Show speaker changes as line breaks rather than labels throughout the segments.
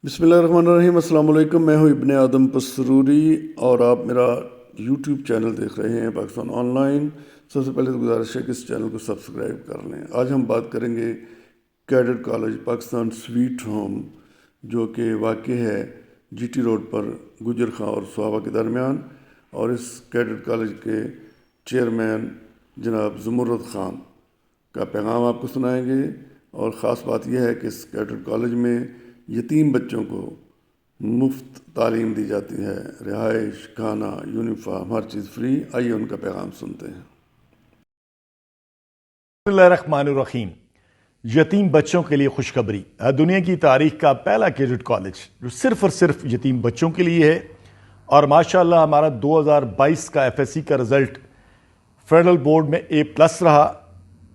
بسم اللہ الرحمن الرحیم۔ السلام علیکم، میں ہوں ابن آدم پسروری اور آپ میرا یوٹیوب چینل دیکھ رہے ہیں پاکستان آن لائن۔ سب سے پہلے تو گزارش ہے کہ اس چینل کو سبسکرائب کر لیں۔ آج ہم بات کریں گے cadet college Pakistan sweet home, جو کہ واقع ہے جی ٹی روڈ پر گجر خاں اور سوابا کے درمیان، اور اس کیڈٹ کالج کے چیئرمین جناب زمرد خان کا پیغام آپ کو سنائیں گے۔ اور خاص بات یہ ہے کہ اس کیڈٹ کالج میں یتیم بچوں کو مفت تعلیم دی جاتی ہے، رہائش، کھانا، یونیفارم، ہر چیز فری۔ آئیے ان کا پیغام سنتے ہیں۔
بسم اللہ الرحمن الرحیم۔ یتیم بچوں کے لیے خوشخبری، دنیا کی تاریخ کا پہلا کیڈٹ کالج جو صرف اور صرف یتیم بچوں کے لیے ہے، اور ماشاءاللہ ہمارا 2022 کا ایف ایس سی کا رزلٹ فیڈرل بورڈ میں A+ رہا۔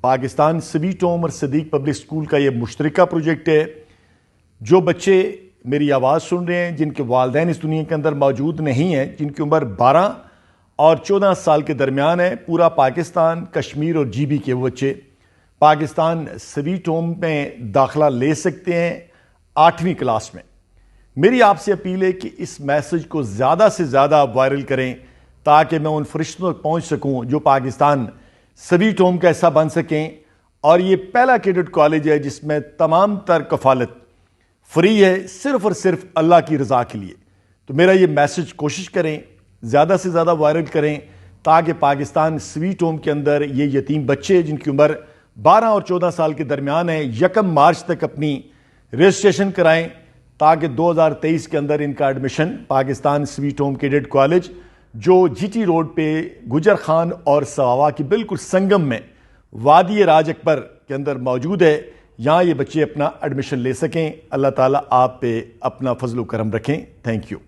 پاکستان سویٹ ہوم اور صدیق پبلک اسکول کا یہ مشترکہ پروجیکٹ ہے۔ جو بچے میری آواز سن رہے ہیں، جن کے والدین اس دنیا کے اندر موجود نہیں ہیں، جن کی عمر 12 اور 14 سال کے درمیان ہے، پورا پاکستان، کشمیر اور جی بی کے وہ بچے پاکستان سویٹ ہوم میں داخلہ لے سکتے ہیں 8ویں کلاس میں۔ میری آپ سے اپیل ہے کہ اس میسج کو زیادہ سے زیادہ وائرل کریں تاکہ میں ان فرشتوں تک پہنچ سکوں جو پاکستان سویٹ ہوم کا حصہ بن سکیں۔ اور یہ پہلا کیڈٹ کالج ہے جس میں تمام تر کفالت فری ہے، صرف اور صرف اللہ کی رضا کے لیے۔ تو میرا یہ میسج کوشش کریں، زیادہ سے زیادہ وائرل کریں تاکہ پاکستان سویٹ ہوم کے اندر یہ یتیم بچے جن کی عمر 12 اور 14 سال کے درمیان ہے 1 مارچ تک اپنی رجسٹریشن کرائیں، تاکہ 2023 کے اندر ان کا admission Pakistan sweet home cadet college جو جی ٹی روڈ پہ گجر خان اور سواوا کی بالکل سنگم میں وادی راج اکبر کے اندر موجود ہے، یہاں یہ بچے اپنا ایڈمیشن لے سکیں۔ اللہ تعالیٰ آپ پہ اپنا فضل و کرم رکھیں۔ Thank you.